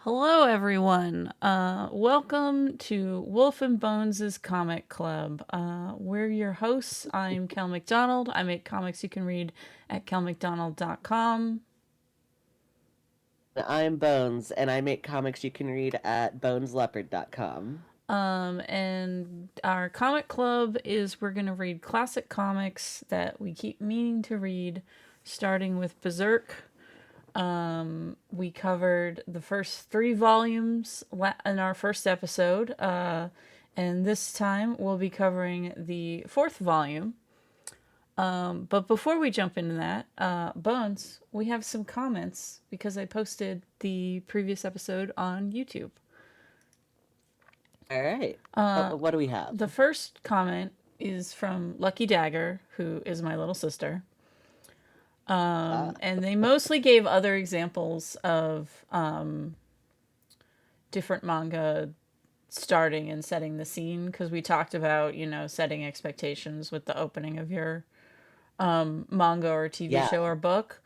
Hello, everyone. Welcome to Wolf and Bones' Comic Club. We're your hosts. I'm Kel McDonald. I make comics you can read at kelmcdonald.com. I'm Bones, and I make comics you can read at bonesleopard.com. And our comic club is we're going to read classic comics that we keep meaning to read, starting with Berserk. We covered the first 3 volumes in our first episode, and this time we'll be covering the 4th volume. But before we jump into that, Bones, we have some comments because I posted the previous episode on YouTube. All right. What do we have? The first comment is from Lucky Dagger, who is my little sister. Uh, And they mostly gave other examples of different manga starting and setting the scene because we talked about, setting expectations with the opening of your manga or TV yeah. show or book.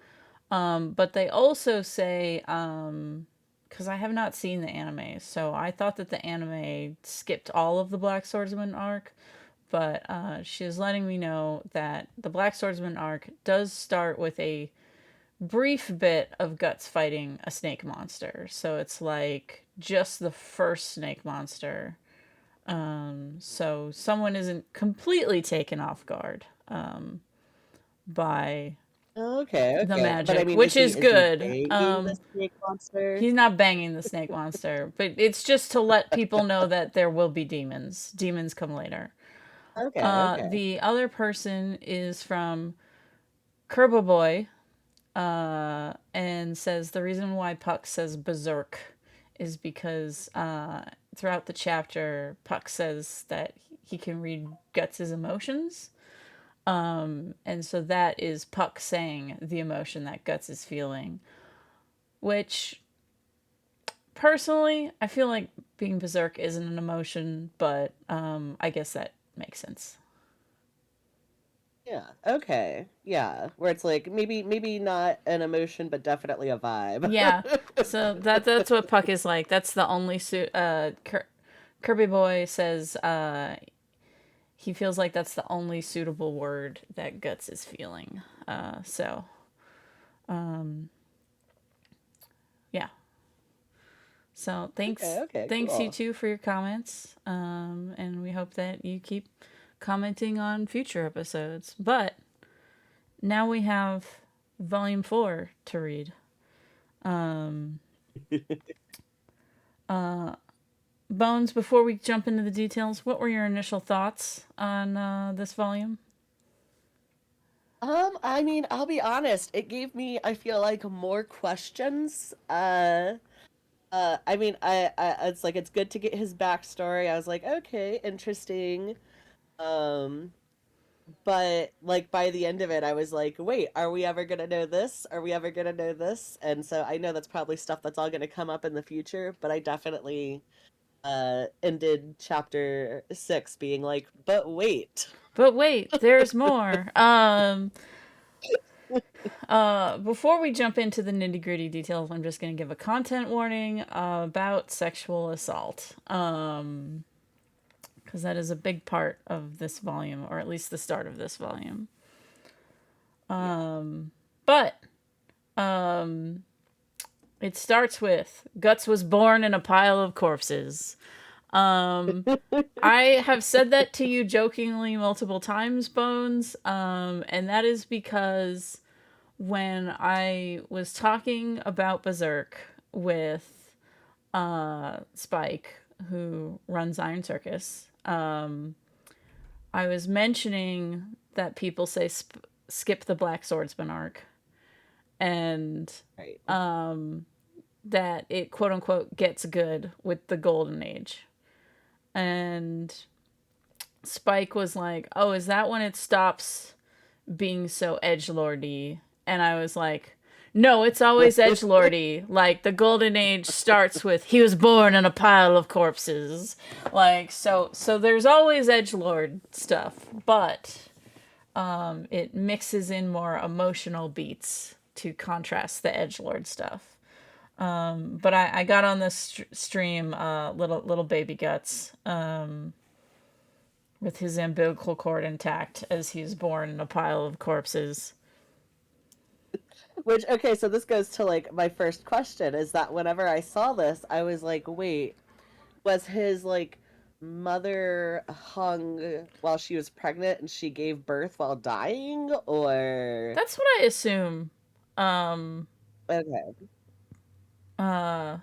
But they also say, because I have not seen the anime, so I thought that the anime skipped all of the Black Swordsman arc, but she is letting me know that the Black Swordsman arc does start with a brief bit of Guts fighting a snake monster. So it's like just the first snake monster. So someone isn't completely taken off guard by Okay, the okay. But I magic, mean, which is is he good. banging the snake monster? He's not banging the snake monster, but it's just to let people know that there will be demons. Demons come later. Okay, okay. The other person is from Kerbo Boy, and says the reason why Puck says Berserk is because throughout the chapter, Puck says that he can read Guts' emotions. And so that is Puck saying the emotion that Guts is feeling, which personally, I feel like being Berserk isn't an emotion, but I guess that makes sense. Yeah. Okay. Yeah. Where it's like maybe not an emotion, but definitely a vibe. Yeah, so that's what Puck is like. That's the only suit. Kirby Boy says he feels like that's the only suitable word that Guts is feeling. So yeah. So Okay, okay, thanks you cool. two for your comments, and we hope that you keep commenting on future episodes. But now we have Volume 4 to read. Bones, before we jump into the details, what were your initial thoughts on this volume? I mean, I'll be honest, it gave me, I feel like, more questions. I mean, it's like it's good to get his backstory. I was like, okay, interesting. Um, but like by the end of it, I was like, wait, are we ever gonna know this? Are we ever gonna know this? And so I know that's probably stuff that's all gonna come up in the future, but I definitely ended chapter 6 being like, but wait. But wait, there's more. Before we jump into the nitty gritty details, I'm just going to give a content warning about sexual assault. Because that is a big part of this volume, or at least the start of this volume. Yeah. But it starts with Guts was born in a pile of corpses. I have said that to you jokingly multiple times, Bones, and that is because when I was talking about Berserk with Spike, who runs Iron Circus, I was mentioning that people say skip the Black Swordsman arc, and Right. that it quote unquote gets good with the Golden Age. And Spike was like, "Oh, is that when it stops being so edgelordy?" And I was like, "No, it's always edgelordy. Like the Golden Age starts with he was born in a pile of corpses. Like so there's always edgelord stuff, but it mixes in more emotional beats to contrast the edgelord stuff. But I got on this stream, little baby Guts, with his umbilical cord intact as he's born in a pile of corpses. Which, okay, so this goes to like my first question is that whenever I saw this, I was like, wait, was his like mother hung while she was pregnant and she gave birth while dying, or That's what I assume. Um, okay. uh,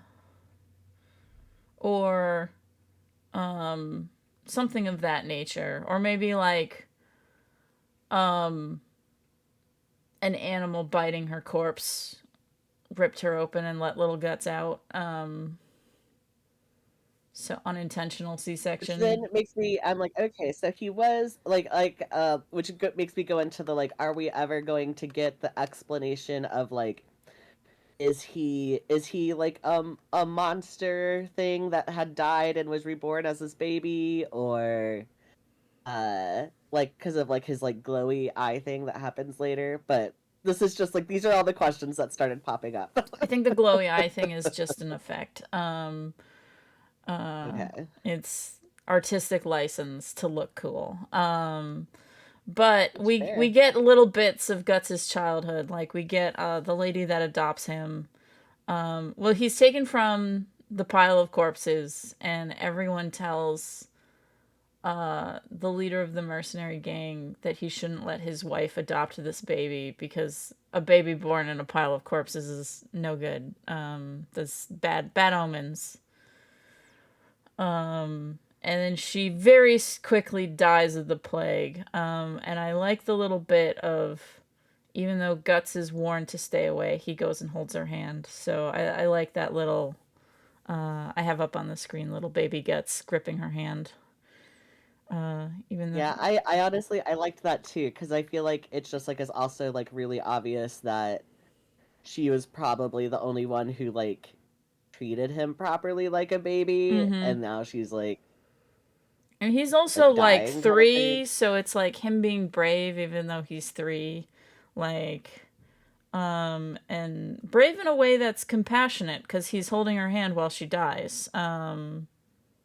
or something of that nature, or maybe like um, an animal biting her corpse ripped her open and let little guts out. So unintentional Which then C-section. makes me, I'm like, okay, so he was which makes me go into the like, are we ever going to get the explanation of like, is he like a monster thing that had died and was reborn as this baby, or like because of like his like glowy eye thing that happens later? But this is just like, these are all the questions that started popping up. I think the glowy eye thing is just an effect. Okay. It's artistic license to look cool. But That's we fair. get little bits of Guts' childhood. Like we get the lady that adopts him. Well, he's taken from the pile of corpses, and everyone tells the leader of the mercenary gang that he shouldn't let his wife adopt this baby because a baby born in a pile of corpses is no good. That's bad omens. And then she very quickly dies of the plague. And I like the little bit of, even though Guts is warned to stay away, he goes and holds her hand. So I like that little. I have up on the screen little baby Guts gripping her hand. Even though, Yeah, I honestly I liked that too, because I feel like it's just like, it's also like really obvious that she was probably the only one who like treated him properly like a baby, mm-hmm. and now she's And he's also like like dying kind of thing. 3, so it's like him being brave even though he's 3. Like, and brave in a way that's compassionate because he's holding her hand while she dies.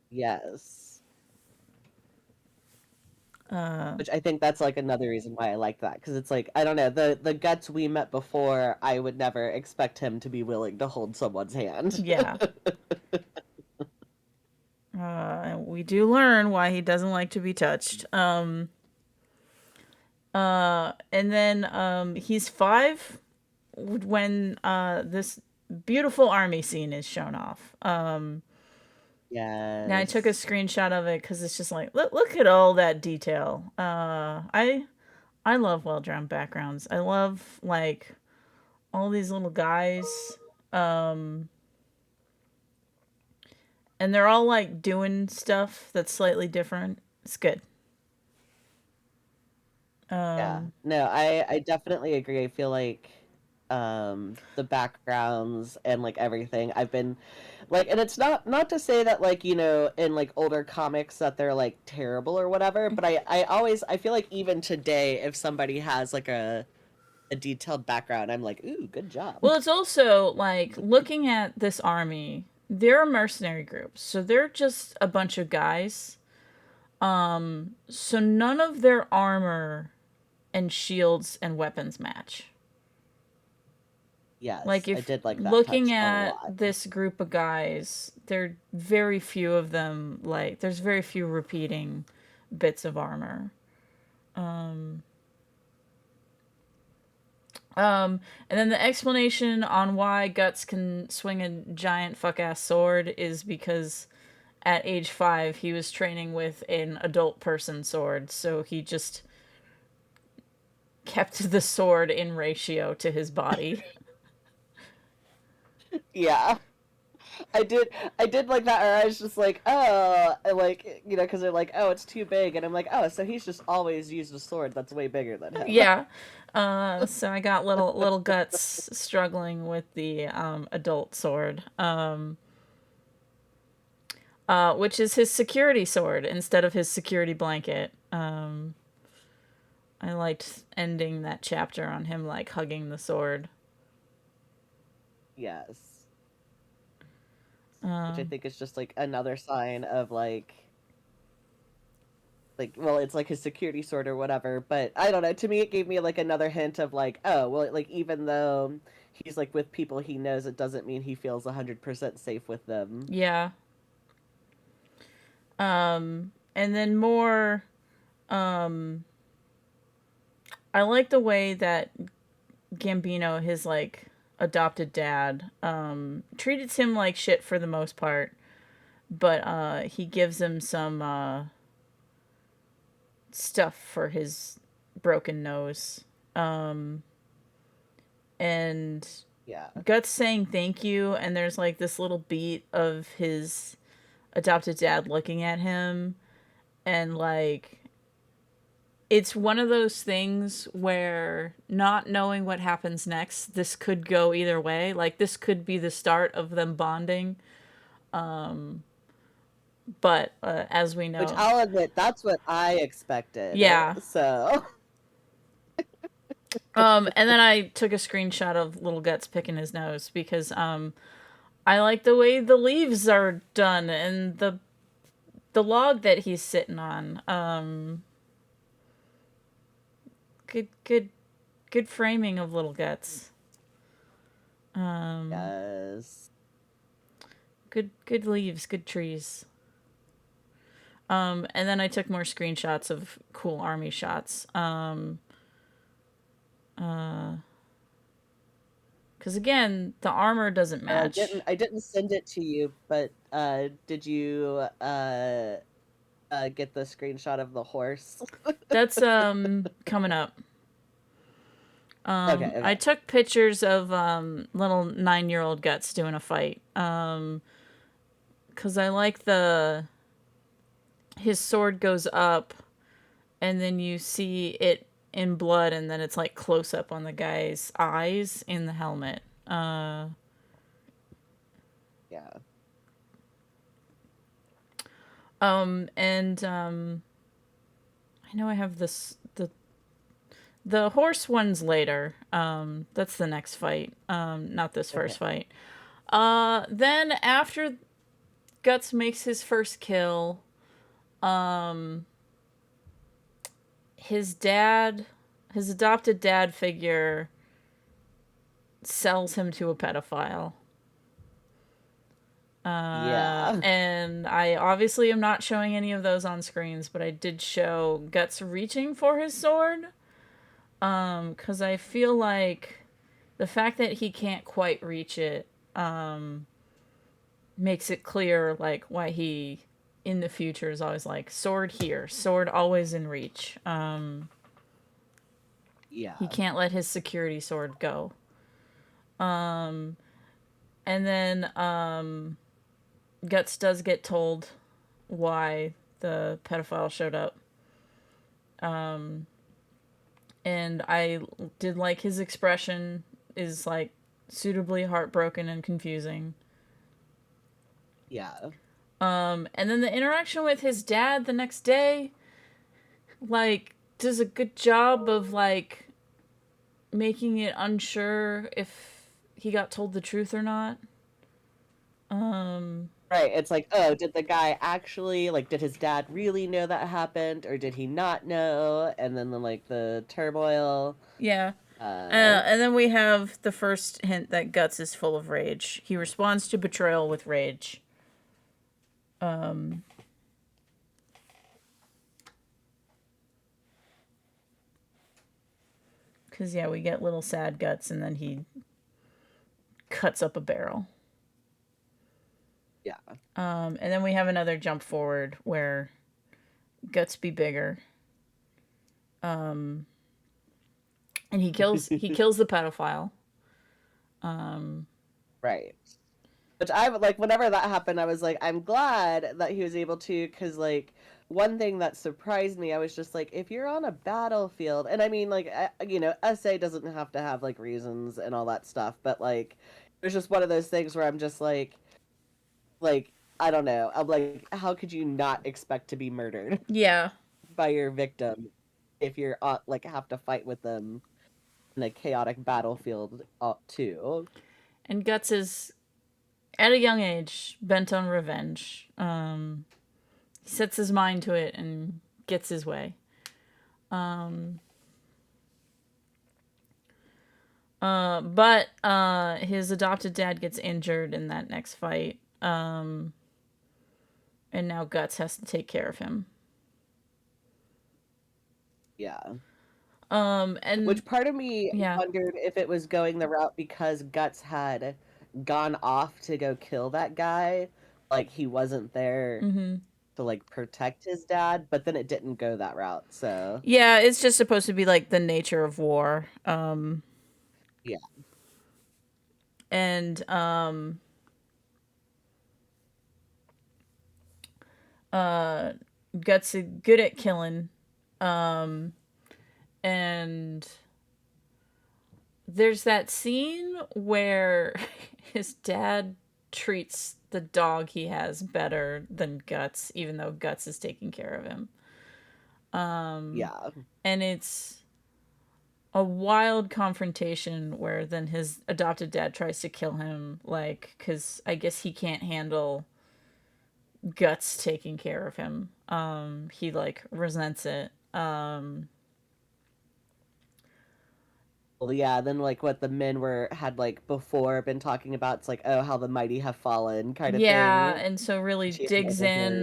Yes. Uh, Which I think that's like another reason why I like that, because it's like, I don't know, the Guts we met before, I would never expect him to be willing to hold someone's hand. yeah. We do learn why he doesn't like to be touched. And then he's 5 when this beautiful army scene is shown off. Now I took a Yes. screenshot of it because it's just like look at all that detail. I love well drawn backgrounds. I love like all these little guys, um, and they're all like doing stuff that's slightly different. It's good. Yeah. Um, No, I definitely agree. I feel like the backgrounds and like everything, I've been like, and it's not to say that like, in like older comics that they're like terrible or whatever, but I always I feel like even today, if somebody has like a detailed background, I'm like, ooh, good job. well, it's also like looking at this army. They're a mercenary group, so they're just a bunch of guys. So none of their armor and shields and weapons match. Like Yes, I if did like that looking touch a at lot. this group of guys, there are very few of them. Like there's very few repeating bits of armor. And then the explanation on why Guts can swing a giant fuck ass sword is because at age 5 he was training with an adult person sword, so he just kept the sword in ratio to his body. Yeah. I did like that, or I was just like, oh, like, because they're like, oh, it's too big, and I'm like, oh, so he's just always used a sword that's way bigger than him. Yeah. So I got little Guts struggling with the adult sword, which is his security sword instead of his security blanket. I liked ending that chapter on him like hugging the sword. Yes. which I Um, think is just like another sign of well, it's like his security sword or whatever, but I don't know, to me it gave me like another hint of like, oh well, like even though he's like with people he knows, it doesn't mean he feels 100% safe with them. yeah. And then more, um, I like the way that Gambino, his like adopted dad, treated him like shit for the most part, but he gives him some stuff for his broken nose. Um, and Yeah. Guts saying thank you, and there's like this little beat of his adopted dad looking at him, and like it's one of those things where not knowing what happens next, this could go either way. Like this could be the start of them bonding. But as we Which know, I'll admit, that's what I expected. yeah. So, And then I took a screenshot of Little Guts picking his nose because I like the way the leaves are done and the log that he's sitting on. Good framing of Little Guts. Um, yes. good leaves, good trees. And then I took more screenshots of cool army shots. Because again, the armor doesn't And match. I didn't send it to you, but did you get the screenshot of the horse? That's coming up. Okay, I okay. took pictures of little 9-year-old Guts doing a fight. Because I like the his sword goes up, and then you see it in blood, and then it's like close up on the guy's eyes in the helmet. Yeah. And I know I have the horse one's later. That's the next fight. Not this Okay. first fight. Then after Guts makes his first kill, his dad, his adopted dad figure, sells him to a pedophile. Yeah. And I obviously am not showing any of those on screens, but I did show Guts reaching for his sword. Because I feel like the fact that he can't quite reach it, makes it clear, like, why he, in the future, is always like, sword here, sword always in reach. He Yeah. can't let his security sword go. And then Guts does get told why the pedophile showed up. And I did like his expression is like suitably heartbroken and confusing. Yeah. And then the interaction with his dad the next day, like, does a good job of like making it unsure if he got told the truth or not. Right. It's like, oh, did the guy actually, like, did his dad really know that happened, or did he not know? And then like the turmoil. Yeah. Uh, And then we have the first hint that Guts is full of rage. He responds to betrayal with rage. Because, yeah, we get little sad Guts, and then he cuts up a barrel. yeah. And then we have another jump forward where Guts be bigger. And he kills the pedophile. Right. Which I like, whenever that happened, I was like, I'm glad that he was able to, because like one thing that surprised me, I was just like, if you're on a battlefield, and I mean, like, SA doesn't have to have like reasons and all that stuff, but like, it was just one of those things where I'm just like I don't know, I'm like, how could you not expect to be murdered Yeah. by your victim if you're like have to fight with them in a chaotic battlefield too? And Guts is at a young age, bent on revenge. He sets his mind to it and gets his way. But his adopted dad gets injured in that next fight. And now Guts has to take care of him. Yeah. And Which part of me yeah. wondered if it was going the route because Guts had gone off to go kill that guy, like he wasn't there to like protect his dad, but then it didn't go that route. So Yeah, it's just supposed to be like the nature of war. yeah, And Guts is good at killing. And there's that scene where his dad treats the dog he has better than Guts, even though Guts is taking care of him. yeah, And it's a wild confrontation where then his adopted dad tries to kill him, like, because I guess he can't handle Guts taking care of him. He, like, resents it. well, yeah. Then like what the men were had like before been talking about, it's like, oh, how the mighty have fallen, kind of Yeah, thing. and so really She had digs never in, heard.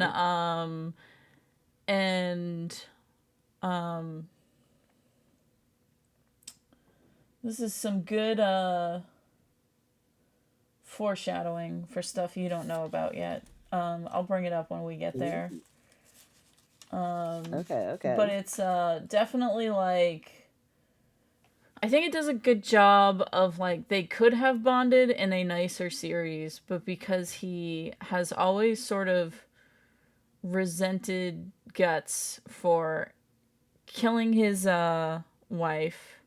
and um, this is some good foreshadowing for stuff you don't know about yet. I'll bring it up when we get there. Ooh, okay, okay. But it's definitely like, I think it does a good job of, like, they could have bonded in a nicer series, but because he has always sort of resented Guts for killing his wife,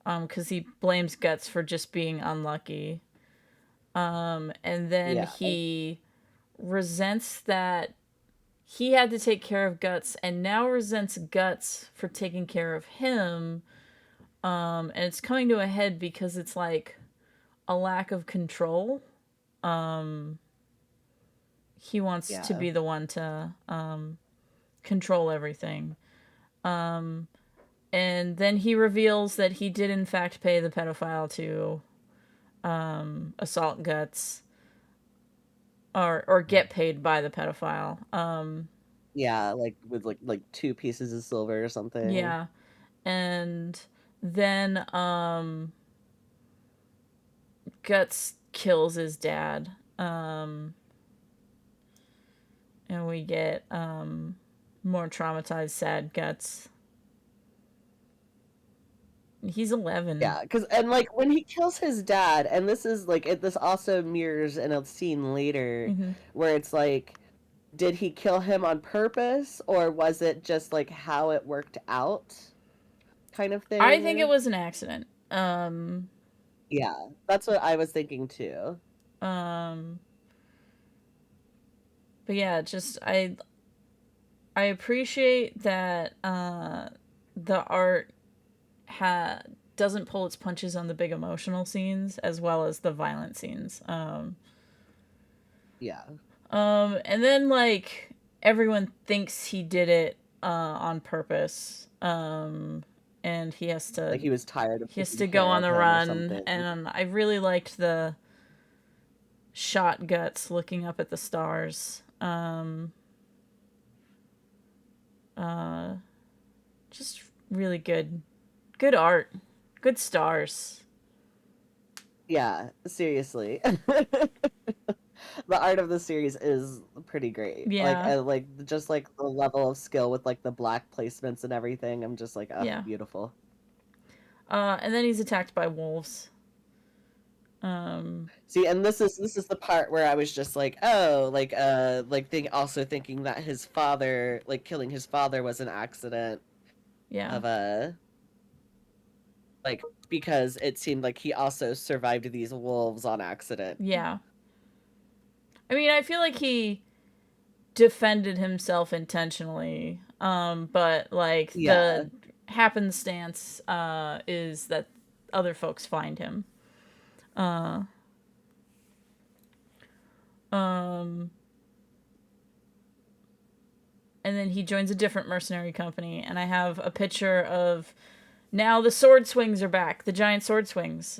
because he blames Guts for just being unlucky, and then Yeah, he resents that he had to take care of Guts, and now resents Guts for taking care of him. And it's coming to a head because it's like a lack of control. He wants to yeah. be the one to control everything. And then he reveals that he did in fact pay the pedophile to assault Guts, or get paid by the pedophile. Yeah, like with like two pieces of silver or something. Yeah. And then Guts kills his dad. And we get more traumatized, sad Guts. He's 11. Yeah, because and like when he kills his dad, and this is like this also mirrors in a scene later where it's like, did he kill him on purpose or was it just like how it worked out, kind of I think it thing? was an accident. Yeah, that's what I was thinking too. Um, but yeah, just I appreciate that the art ha doesn't pull its punches on the big emotional scenes as well as the violent scenes. Yeah, And then, like, everyone thinks he did it on purpose. And like he was tired of he has taking to go care on of the him or run, something. and I really liked the shot Guts looking up at the stars. Just really good art, good stars. Yeah, seriously. The art of the series is pretty great. Yeah, Like just like the level of skill with like the black placements and everything. I'm just like, oh, yeah. beautiful. And then he's attacked by wolves. See, and this is the part where I was just like, oh, like also thinking that his father, like killing his father was an accident Yeah, of a like because it seemed like he also survived these wolves on accident. yeah. I mean, I feel like he defended himself intentionally, but like Yeah. the happenstance is that other folks find him. Um, and then he joins a different mercenary company, and I have a picture of now the sword swings are back, the giant sword swings,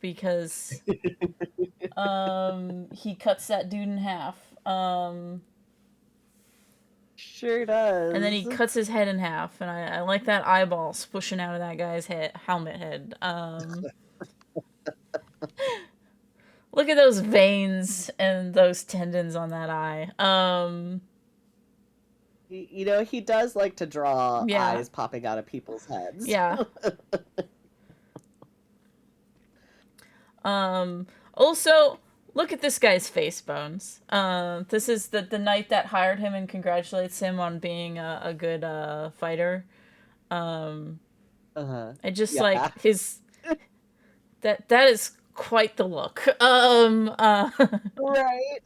because he cuts that dude in half. Sure And then does. he cuts his head in half, and I like that eyeball spushing out of that guy's head, helmet head. Look at those veins and those tendons on that eye. You know, he does like to draw Yeah, eyes popping out of people's heads. yeah. Also, look at this guy's face bones. This is the knight that hired him and congratulates him on being a good fighter. Uh-huh. I just Yeah. like his that is quite the look. Right.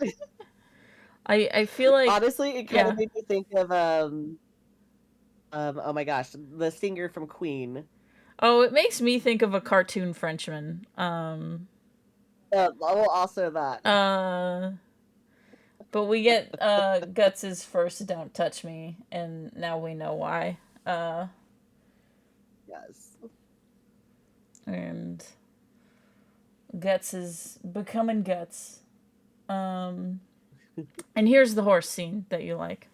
I feel like Honestly, it kind of yeah. made me think of oh my gosh, the singer from Queen. Oh, it makes me think of a cartoon Frenchman. Well, also that. But we get Guts's first "Don't Touch Me," and now we know why. Yes. And Guts is becoming Guts. And here's the horse scene that you like,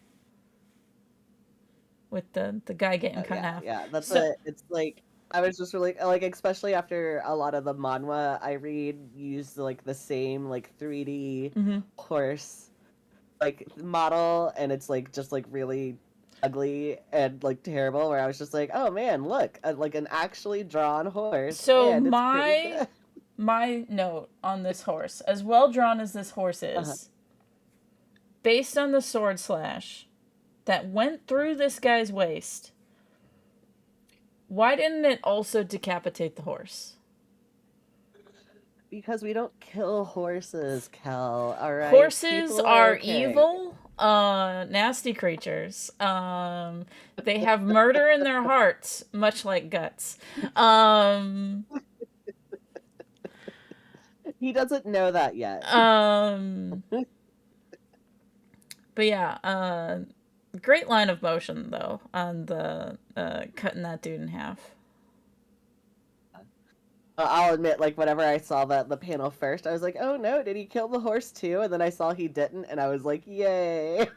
with the guy getting cut in Yeah, half. yeah. That's So it. It's like I was just really like, especially after a lot of the manhwa I read use like the same like 3D mhm. horse like model, and it's like just like really ugly and like terrible. Where I was just like, oh man, look, like an actually drawn horse, So and it's pretty good. my note on this horse, as well drawn as this horse Uh-huh. is, based on the sword slash that went through this guy's waist, why didn't it also decapitate the horse? Because we don't kill horses, Kel. All right, Horses people are are okay. evil, nasty creatures. They have murder in their hearts, much like Guts. Um, He doesn't know that yet. um, but yeah, great line of motion though on the cutting that dude in half. I'll admit, like whenever I saw the panel first, I was like, "Oh no, did he kill the horse too?" And then I saw he didn't, and I was like, "Yay!"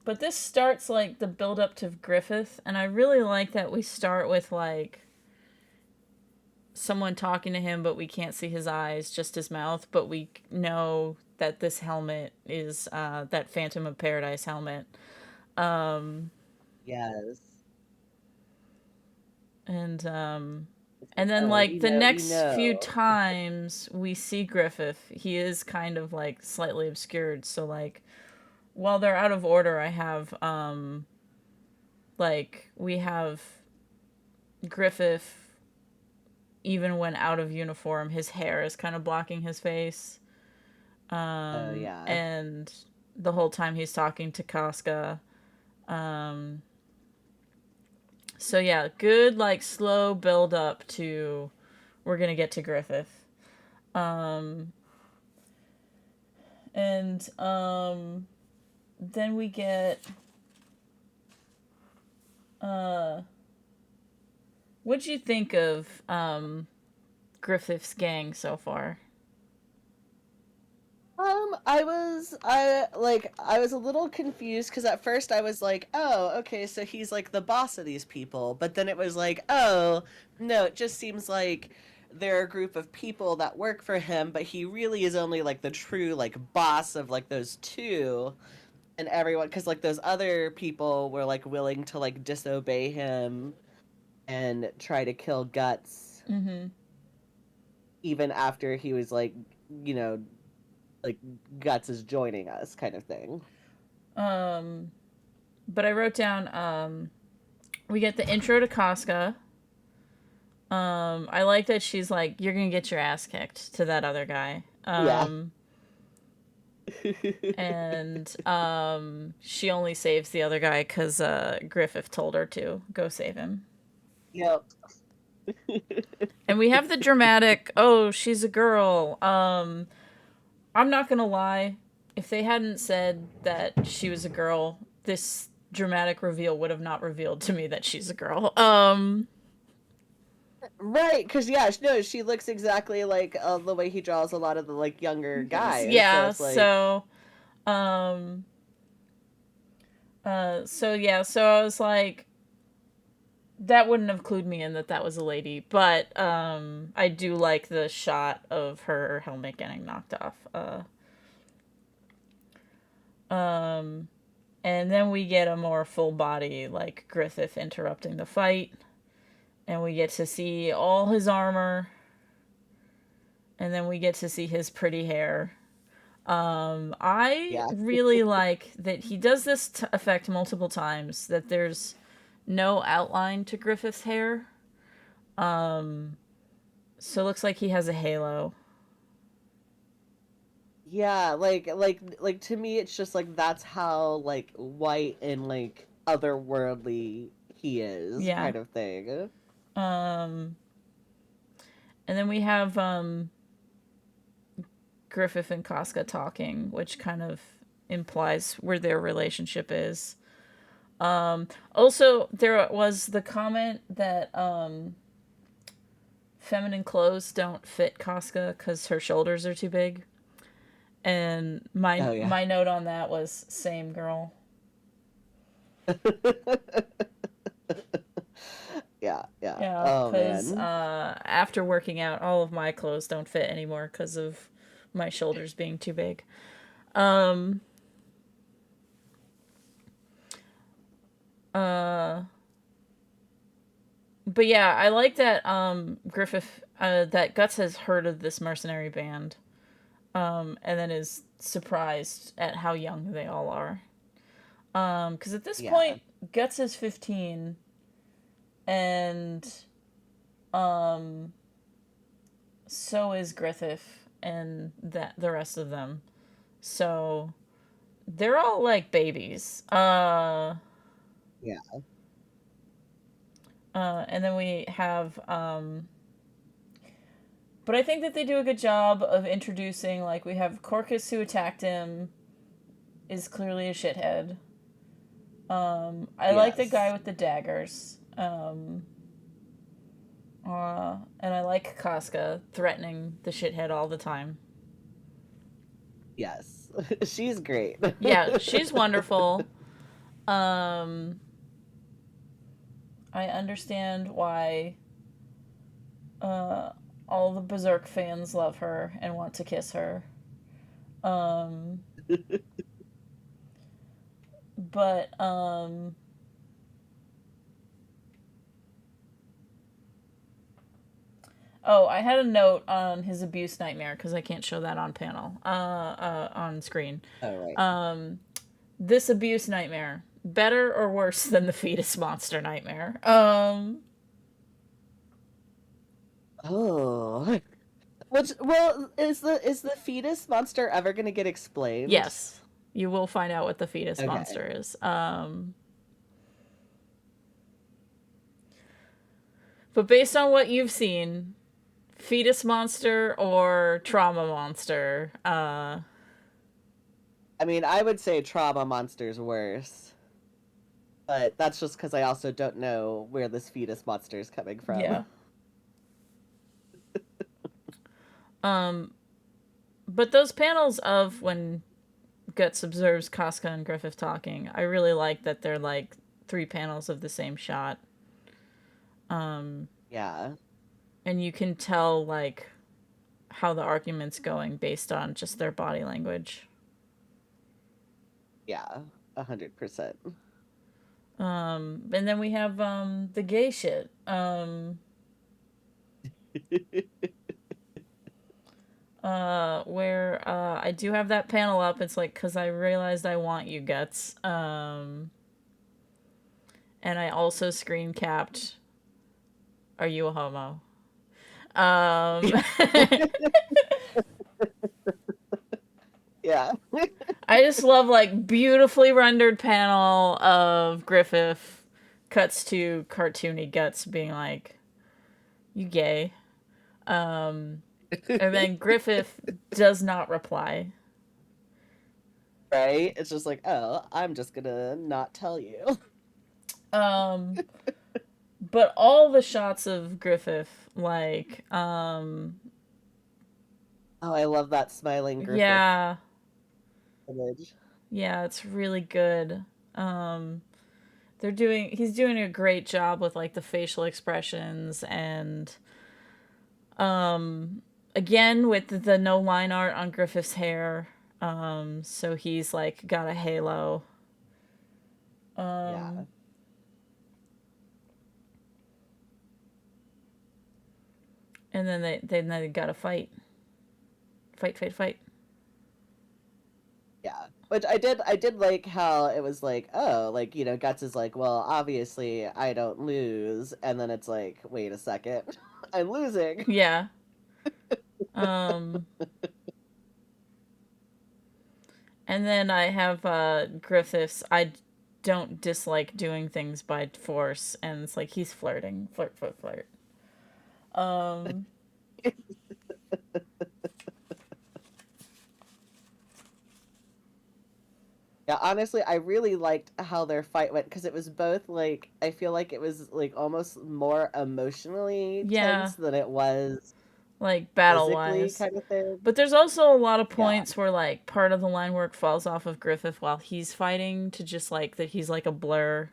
But this starts like the build up to Griffith, and I really like that we start with like someone talking to him, but we can't see his eyes, just his mouth. But we know that this helmet is that Phantom of Paradise helmet. Um, Yes. and It's like, and then oh, like the we next few know. times we see Griffith, he is kind of like slightly obscured. So like while they're out of order, I have like we have Griffith. Even when out of uniform, his hair is kind of blocking his face. Oh yeah. And the whole time he's talking to Casca. So yeah, good like slow build up to we're gonna get to Griffith. And then we get what'd you think of Griffith's gang so far? I was a little confused because at first I was like, oh, okay, so he's like the boss of these people, but then it was like, oh, no, it just seems like they're a group of people that work for him, but he really is only like the true like boss of like those two and everyone, because like those other people were like willing to like disobey him and try to kill Guts Mm-hmm. even after he was like, you know, like Guts is joining us kind of thing. But I wrote down we get the intro to Casca. I like that she's like, "You're gonna get your ass kicked" to that other guy. Yeah. And she only saves the other guy because Griffith told her to go save him. Yep. And we have the dramatic, oh, she's a girl. I'm not gonna lie. If they hadn't said that she was a girl, this dramatic reveal would have not revealed to me that she's a girl. Right, because yeah, no, she looks exactly like the way he draws a lot of the like younger guys. So Yeah, it's like, um, so I was like, that wouldn't have clued me in that that was a lady, but I do like the shot of her helmet getting knocked off. Um, and then we get a more full body like Griffith interrupting the fight, and we get to see all his armor, and then we get to see his pretty hair. I yeah, really like that he does this effect multiple times. That there's no outline to Griffith's hair. Um, so it looks like he has a halo. yeah, like to me, it's just like that's how like white and like otherworldly he is, Yeah. kind of thing. Um, and then we have Griffith and Casca talking, which kind of implies where their relationship is. Also, there was the comment that feminine clothes don't fit Casca because her shoulders are too big. And my Oh yeah. my note on that was same girl. Yeah, yeah. Yeah, Oh because man. after working out, all of my clothes don't fit anymore because of my shoulders being too big. Um, uh, but yeah, I like that Griffith that Guts has heard of this mercenary band, and then is surprised at how young they all are. Because at this Yeah. point, Guts is 15, and um, so is Griffith and that the rest of them. So they're all like babies. Yeah. And then we have but I think that they do a good job of introducing, like, we have Corcus who attacked him is clearly a shithead. I like the guy Yes. with the daggers. And I like Casca threatening the shithead all the time. Yes. She's great. Yeah, she's wonderful. Um, I understand why uh, all the Berserk fans love her and want to kiss her. Um, but oh, I had a note on his abuse nightmare because I can't show that on panel, on screen. All right. This abuse nightmare, better or worse than the fetus monster nightmare? Oh. Which, well, is the fetus monster ever gonna get explained? Yes, you will find out what the fetus Okay. monster is. But based on what you've seen, fetus monster or trauma monster? I mean, I would say trauma monster's worse, but that's just because I also don't know where this fetus monster is coming from. Yeah. Um, but those panels of when Guts observes Casca and Griffith talking, I really like that they're like three panels of the same shot. Um, Yeah. and you can tell like how the argument's going based on just their body language. Yeah. 100%. And then we have the gay shit. Where I do have that panel up. It's like, because I realized I want you, Guts. And I also screen capped, are you a homo? Um, Yeah. I just love, like, beautifully rendered panel of Griffith cuts to cartoony Guts being like, You gay. And then Griffith does not reply. Right? It's just like, oh, I'm just gonna not tell you. Um, but all the shots of Griffith, like, Oh, I love that smiling Griffith yeah, image. yeah, it's really good. Um, he's doing a great job with like the facial expressions and, um, again with the no line art on Griffith's hair. So he's like got a halo. Yeah. Um, and then they gotta fight. Yeah. Which I did like how it was like, oh, like, you know, Guts is like, well, obviously I don't lose. And then it's like, wait a second, I'm losing. Yeah. Um, and then I have Griffiths. I don't dislike doing things by force, and it's like he's flirting, flirt. Um, Yeah, honestly, I really liked how their fight went because it was both like, I feel like it was like almost more emotionally yeah, tense than it was like battle physically wise. kind of thing. But there's also a lot of Yeah. points where like part of the line work falls off of Griffith while he's fighting to just like that he's like a blur.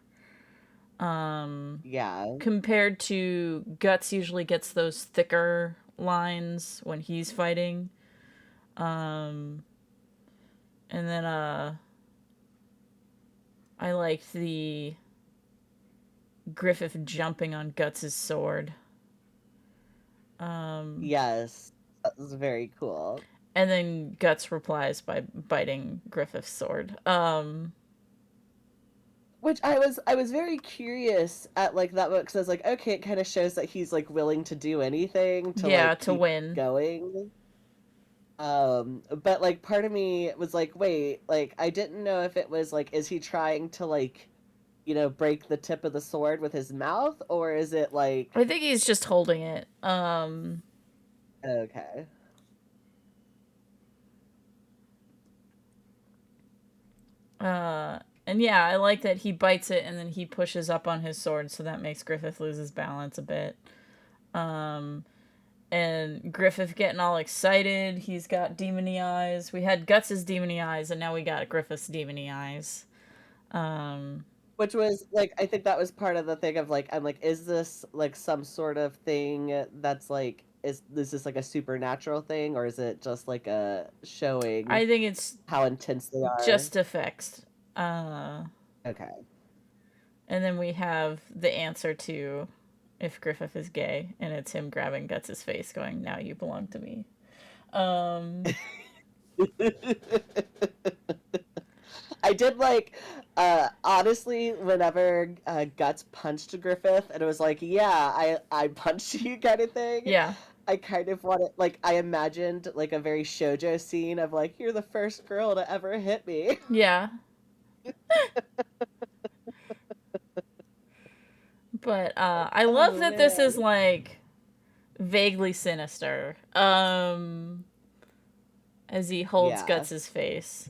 Yeah. Compared to Guts usually gets those thicker lines when he's fighting. Um, and then I liked the Griffith jumping on Guts' sword. Um, Yes. That was very cool. and then Guts replies by biting Griffith's sword. Which I was very curious at like that book because I was like, okay, it kind of shows that he's like willing to do anything to Yeah, like to keep win. going. But like part of me was like, wait, like I didn't know if it was like, is he trying to like, you know, break the tip of the sword with his mouth, or is it like, I think he's just holding it. okay, And yeah, I like that he bites it and then he pushes up on his sword, so that makes Griffith lose his balance a bit. Um, and Griffith getting all excited. He's got demony eyes. We had Guts' demony eyes, and now we got Griffith's demony eyes. Um, which was like, I think that was part of the thing of like, I'm like, is this like some sort of thing that's like, is this like a supernatural thing, or is it just like a showing I think it's how intense they are? just effects. Uh, Okay. and then we have the answer to if Griffith is gay, and it's him grabbing Guts' face, going, "Now you belong to me." Um, I did like, honestly, whenever Guts punched Griffith, and it was like, yeah, I punched you kind of thing. yeah, I kind of wanted, like, I imagined like a very shoujo scene of like, you're the first girl to ever hit me. yeah. But I love Oh that this is man. like vaguely sinister. As he holds Yeah. Guts' face.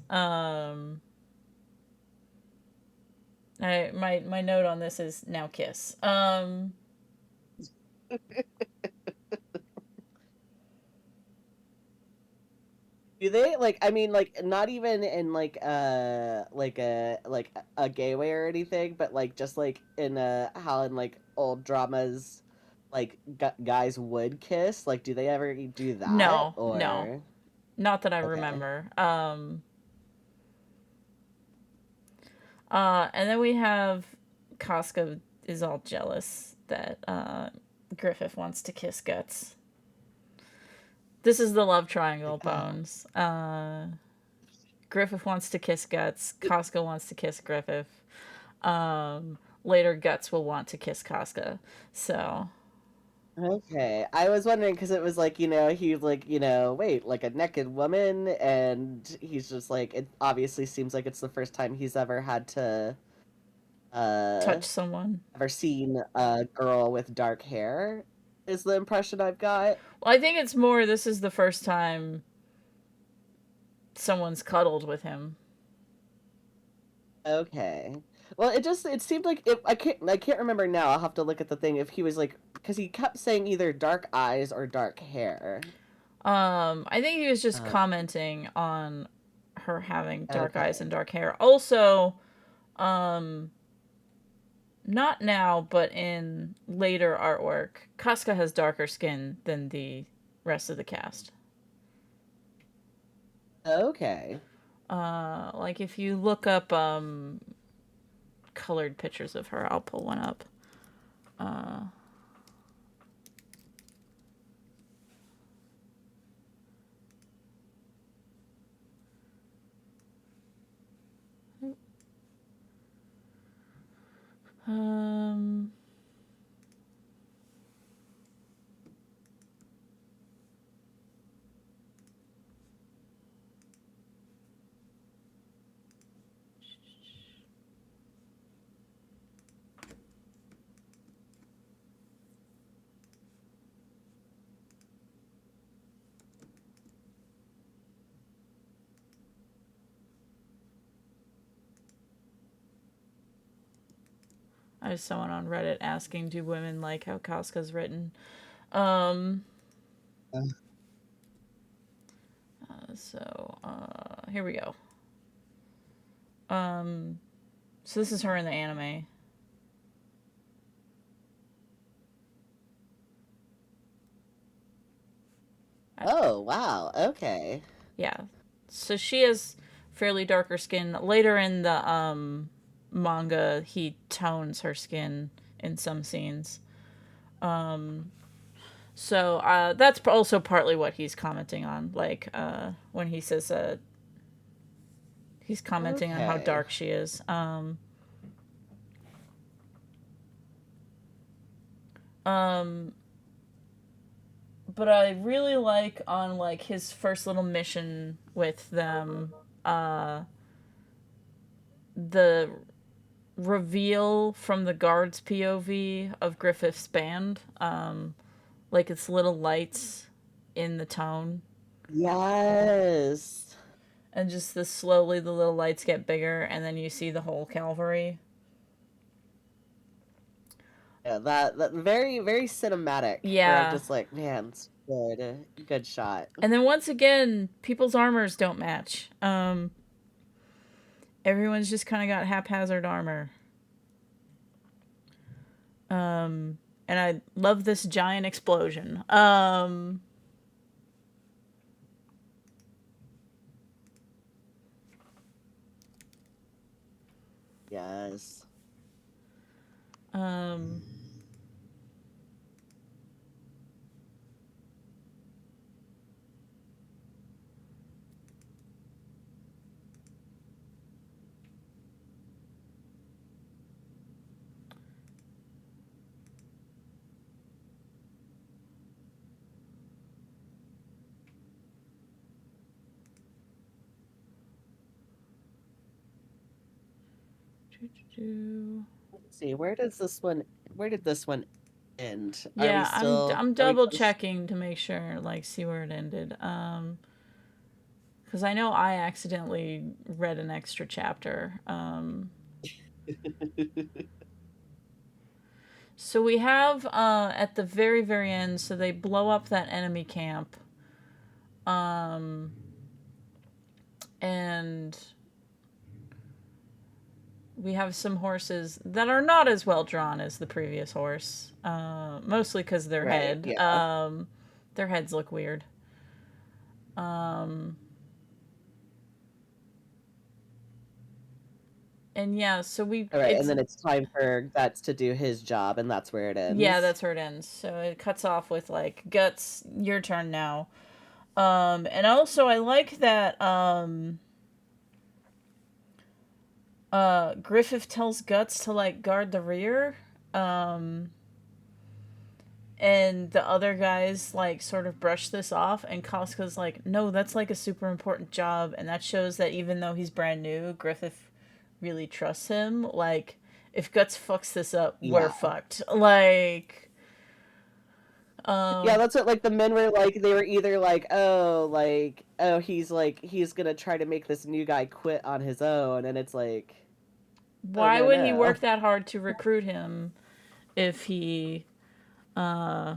My note on this is now kiss. Do they like? I mean, like not even in like a gay way or anything, but like just like in how in like old dramas, like guys would kiss. Like, do they ever do that No, or? not that I Okay. remember. And then we have Casca is all jealous that Griffith wants to kiss Guts. This is the love triangle, Bones. Griffith wants to kiss Guts. Casca wants to kiss Griffith. Later, Guts will want to kiss Casca. So, Okay, I was wondering because it was like, you know, he's like, you know, wait, like a naked woman, and he's just like, it obviously seems like it's the first time he's ever had to uh touch someone. ever seen a girl with dark hair is the impression I've got. Well, I think it's more this is the first time someone's cuddled with him. Okay. Well, it seemed like I can't remember now. I'll have to look at the thing if he was like because he kept saying either dark eyes or dark hair. I think he was just Um, commenting on her having dark eyes okay. and dark hair. Also, um, not now, but in later artwork, Casca has darker skin than the rest of the cast. Okay. Like if you look up colored pictures of her, I'll pull one up. Uh, um, I have someone on Reddit asking, "Do women like how Casca's written?" Um, Uh, Here we go. Um, so this is her in the anime. Oh, wow. Okay. Yeah. So she has fairly darker skin. Later in the manga, he tones her skin in some scenes. Um so that's also partly what he's commenting on, like when he says he's commenting on how Okay. dark she is. Um but I really like on like his first little mission with them the reveal from the guard's POV of Griffith's band, like it's little lights in the tone, Yes. and just the slowly the little lights get bigger, and then you see the whole cavalry. Yeah, that very very cinematic. Where I'm Yeah, just like, man, it's good, good shot. and then once again, people's armors don't match. Everyone's just kind of got haphazard armor. And I love this giant explosion. Yes. Um, Let's see, where did this one end? Are we Yeah, still I'm are we double close? checking to make sure, like, see where it ended. Because I know I accidentally read an extra chapter. So we have at the very very end. So they blow up that enemy camp. Um, and we have some horses that are not as well drawn as the previous horse. Mostly because Right, yeah. their heads look weird. Um, and yeah, so we All right, and it's then it's time for Guts to do his job, and that's where it yeah, ends. that's where it ends. So it cuts off with like Guts, your turn now. And also I like that Griffith tells Guts to like guard the rear. Um and the other guys like sort of brush this off, and Casca's like, no, that's like a super important job, and that shows that even though he's brand new, Griffith really trusts him. Like, if Guts fucks this up, we're Yeah. fucked. Like, Yeah, Um, that's what like the men were like. They were either like, oh, he's gonna try to make this new guy quit on his own, and it's like, oh why no would he no. work that hard to recruit him if he uh,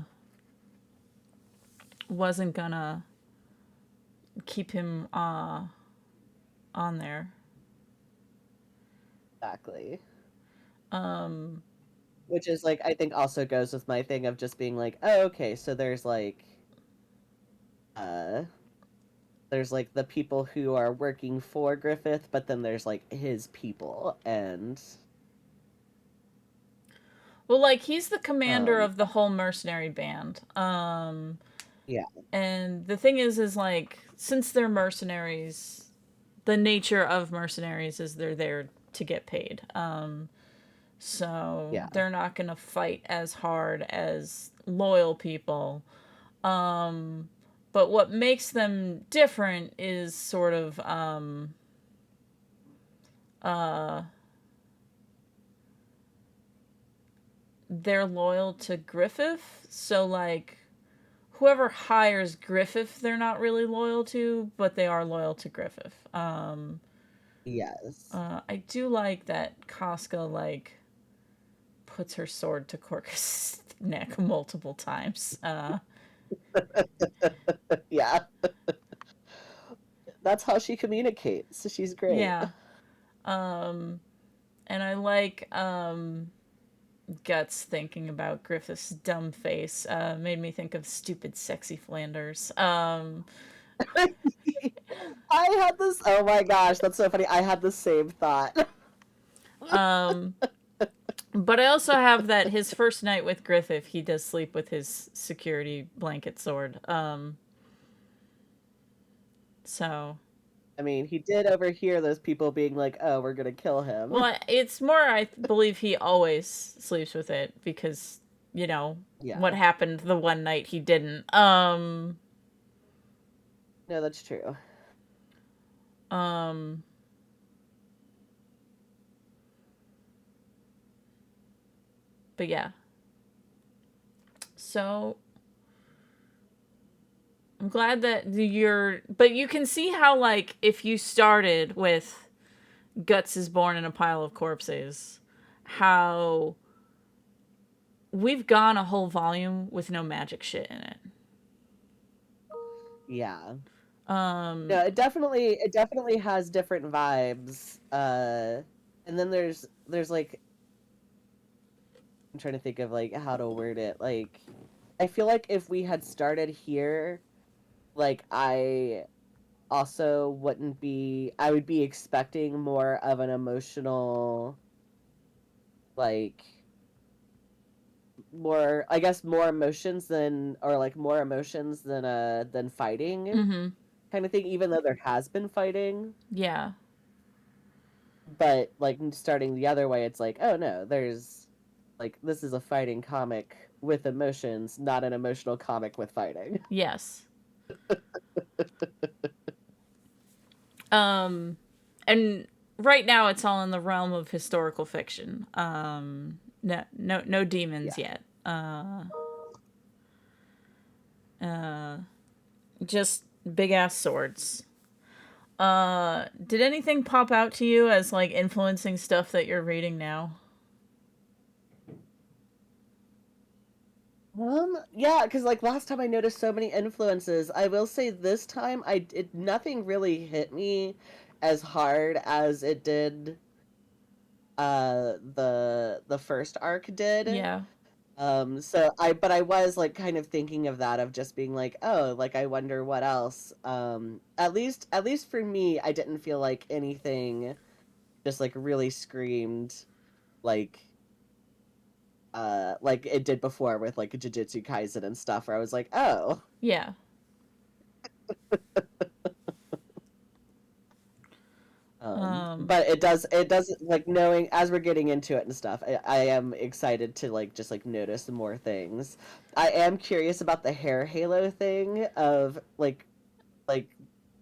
wasn't gonna keep him on there? Exactly. Um, Which is like I think also goes with my thing of just being like, oh, okay, so uh there's like the people who are working for Griffith, but then there's like his people and well, like he's the commander um of the whole mercenary band. yeah, And the thing is like since they're mercenaries, the nature of mercenaries is they're there to get paid. So yeah. they're not gonna fight as hard as loyal people. But what makes them different is sort of uh, they're loyal to Griffith. So like whoever hires Griffith, they're not really loyal to, but they are loyal to Griffith. Yes. I do like that Casca like puts her sword to Corcus' neck multiple times. Yeah. That's how she communicates. She's great. Yeah. And I like Guts thinking about Griffith's dumb face. Made me think of stupid, sexy Flanders. I had this. Oh my gosh, that's so funny. I had the same thought. Um, but I also have that his first night with Griffith, he does sleep with his security blanket sword. So I mean, he did overhear those people being like, "Oh, we're gonna kill him." well, it's more I believe he always sleeps with it because what Yeah. happened the one night he didn't. No, that's true. Um, but yeah. So I'm glad that but you can see how like if you started with Guts is born in a pile of corpses, how we've gone a whole volume with no magic shit in it. Yeah. Um, No, it definitely has different vibes. And then there's like I'm trying to think of like how to word it. Like I feel like if we had started here, like I would be expecting more of an emotional like more I guess more emotions than or like more emotions than fighting mm-hmm. kind of thing, even though there has been fighting. Yeah. But like starting the other way, it's like, oh no, there's like this is a fighting comic with emotions, not an emotional comic with fighting. Yes. Um, and right now it's all in the realm of historical fiction. No demons Yeah. yet. Just big ass swords. Did anything pop out to you as like influencing stuff that you're reading now? Yeah, because like last time I noticed so many influences. I will say this time nothing really hit me as hard as it did the first arc did. Yeah. But I was like kind of thinking of that of just being like, oh, like I wonder what else. At least for me, I didn't feel like anything just like really screamed like like it did before with like Jujutsu Kaisen and stuff where I was like, oh. Yeah. But it does like knowing as we're getting into it and stuff, I am excited to like just like notice more things. I am curious about the hair halo thing of like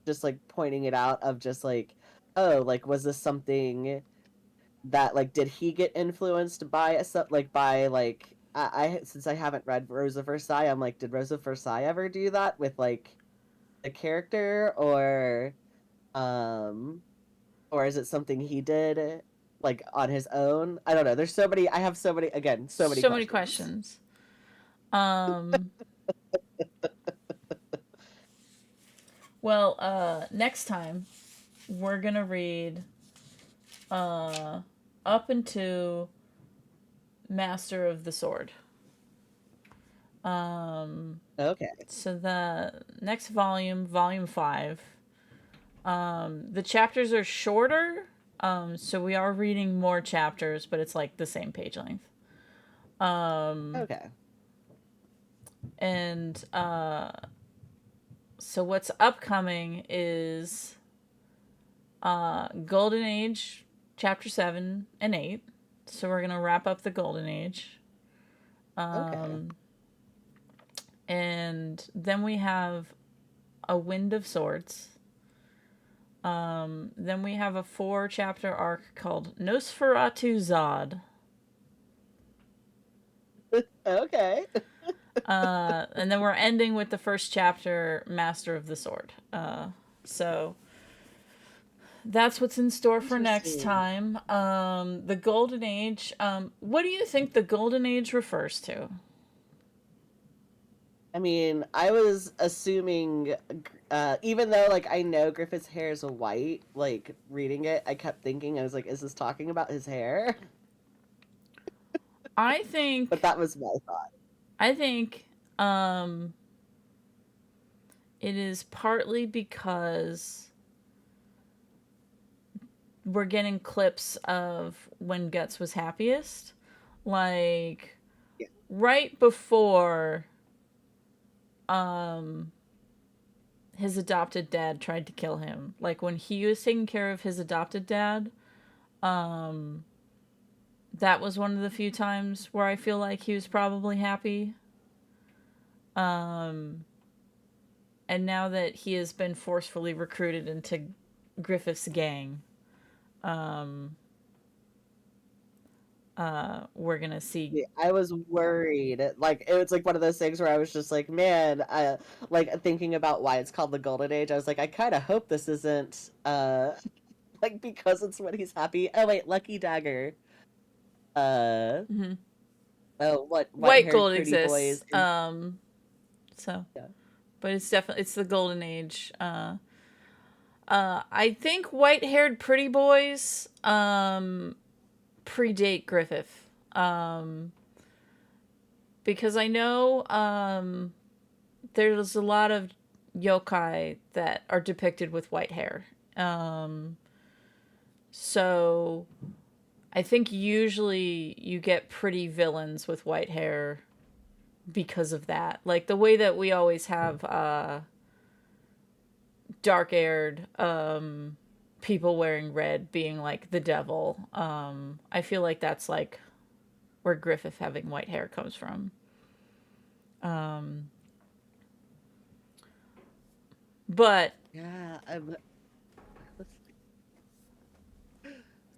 just like pointing it out of just like, oh, like was this something that like did he get influenced by a by like since I haven't read Rose of Versailles, I'm like, did Rose of Versailles ever do that with like the character, um, or is it something he did like on his own? I don't know. There's so many. I have so many. Again, so many So many questions. questions. Um, well, next time we're gonna read up into Master of the Sword. Okay. So the next volume, volume 5, the chapters are shorter. So we are reading more chapters, but it's like the same page length. Okay. And so what's upcoming is Golden Age, chapter 7 and 8. So we're going to wrap up the Golden Age. Okay. And then we have A Wind of Swords. Then we have a 4-chapter arc called Nosferatu Zod. Okay. And then we're ending with the first chapter, Master of the Sword. So that's what's in store for next Interesting. time. The Golden Age. What do you think the Golden Age refers to? I mean, I was assuming, even though like I know Griffith's hair is white, like reading it, I kept thinking I was like, is this talking about his hair? I But think. that was my thought. I think. It is partly because we're getting clips of when Guts was happiest, like Yeah. right before um his adopted dad tried to kill him. Like when he was taking care of his adopted dad, um that was one of the few times where I feel like he was probably happy. Um and now that he has been forcefully recruited into Griffith's gang, um we're gonna see. Yeah, I was worried. Like it was like one of those things where I was just like, man, like thinking about why it's called the Golden Age. I was like, I kind of hope this isn't like because it's when he's happy. Oh wait, Lucky Dagger. Uh Mhm. oh, what White white-haired gold pretty boys exists. in So, yeah. but it's definitely it's the golden age. I think white-haired pretty boys predate Griffith. Because I know there's a lot of yokai that are depicted with white hair. Um, so I think usually you get pretty villains with white hair because of that. Like the way that we always have dark-haired people wearing red being like the devil. I feel like that's like where Griffith having white hair comes from. Um, but Yeah,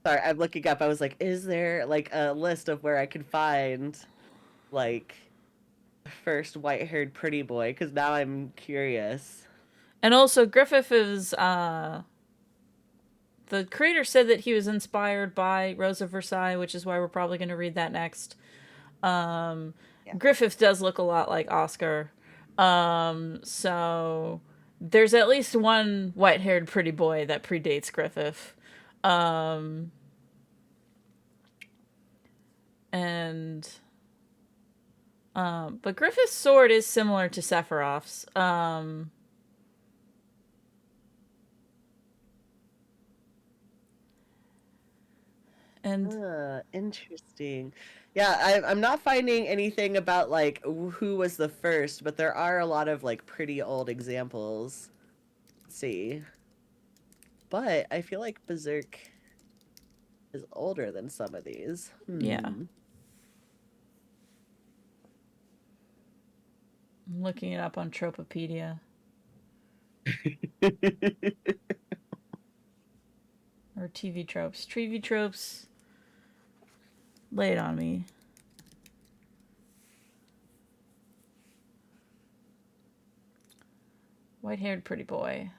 sorry, I'm looking up. I was like, is there like a list of where I can find like first white-haired pretty boy? Because now I'm curious. and also Griffith is the creator said that he was inspired by Rose of Versailles, which is why we're probably going to read that next. Um, Yeah. Griffith does look a lot like Oscar. So there's at least one white-haired pretty boy that predates Griffith. Um, and but Griffith's sword is similar to Sephiroth's. And Interesting. Yeah, I'm not finding anything about like who was the first, but there are a lot of like pretty old examples. Let's see. But I feel like Berserk is older than some of these. yeah, Hmm. I'm looking it up on Tropopedia or TV Tropes. TV Tropes, lay it on me. White-haired pretty boy.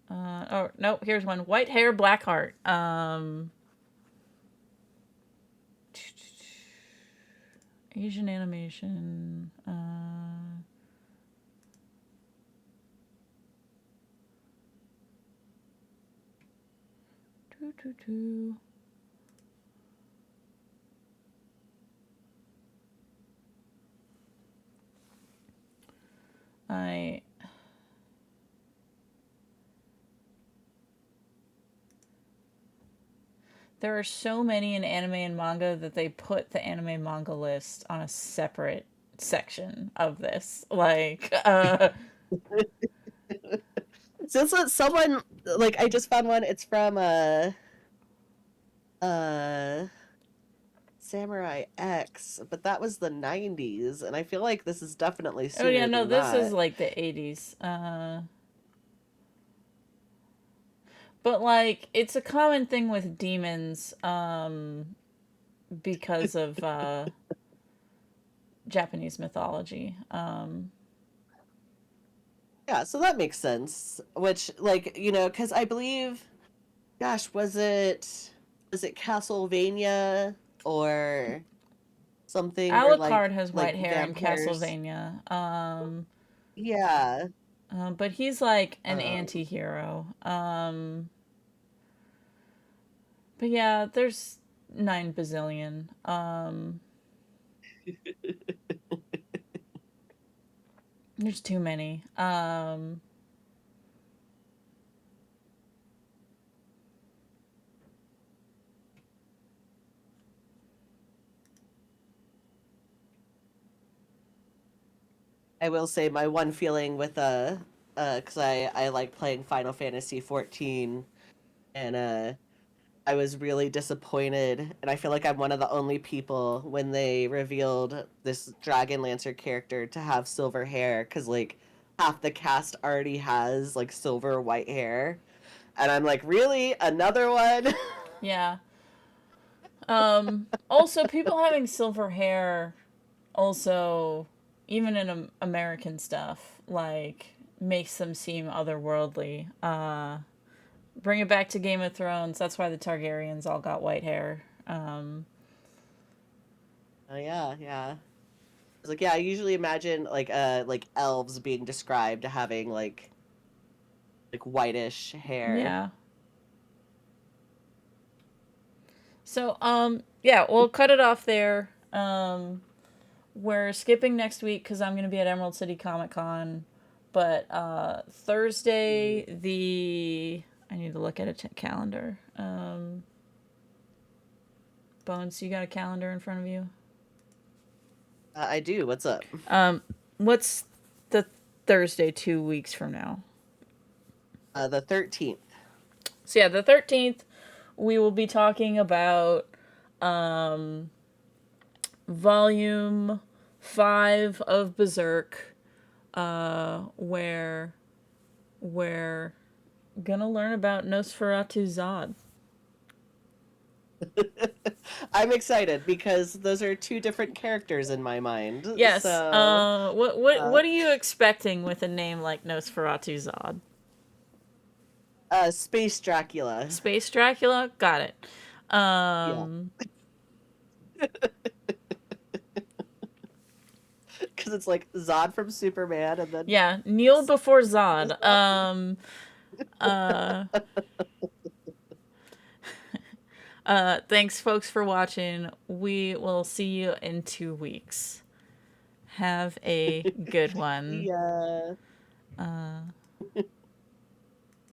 Oh, no, here's one. White hair, black heart. Asian animation. I There are so many in anime and manga that they put the anime manga list on a separate section of this. Like, Since someone like I just found one. It's from uh Samurai X, but that was the 90s, and I feel like this is definitely oh yeah, sooner no, than this is that. like the 80s. But like, it's a common thing with demons, because of Japanese mythology. Yeah, so that makes sense. Which, like, because I believe, gosh, was it Castlevania or something where Alucard has like white hair in vampires? Castlevania. Yeah. But he's like an Um, anti-hero. But yeah, there's 9 bazillion. There's too many. I will say my one feeling with because I like playing Final Fantasy 14, and I was really disappointed, and I feel like I'm one of the only people when they revealed this Dragon Lancer character to have silver hair, because like half the cast already has like silver or white hair, and I'm like, really, another one? Yeah. Also, people having silver hair, also, even in American stuff, like, makes them seem otherworldly. Bring it back to Game of Thrones. That's why the Targaryens all got white hair. Oh yeah, yeah. It's like, yeah, I usually imagine like elves being described having like whitish hair. Yeah. So, yeah, we'll cut it off there. We're skipping next week because I'm going to be at Emerald City Comic Con. But Thursday, I need to look at a calendar. Bones, you got a calendar in front of you? I do. What's up? What's the Thursday 2 weeks from now? The 13th. So, yeah, the 13th, we will be talking about um, volume 5 of Berserk, where we're gonna learn about Nosferatu Zod. I'm excited because those are two different characters in my mind. Yes. So, uh, What are you expecting with a name like Nosferatu Zod? Space Dracula. Space Dracula? Got it. Yeah, Um, because it's like Zod from Superman, and then yeah, kneel before this Zod. one. Uh, Thanks, folks, for watching. We will see you in 2 weeks. Have a good one. Yeah.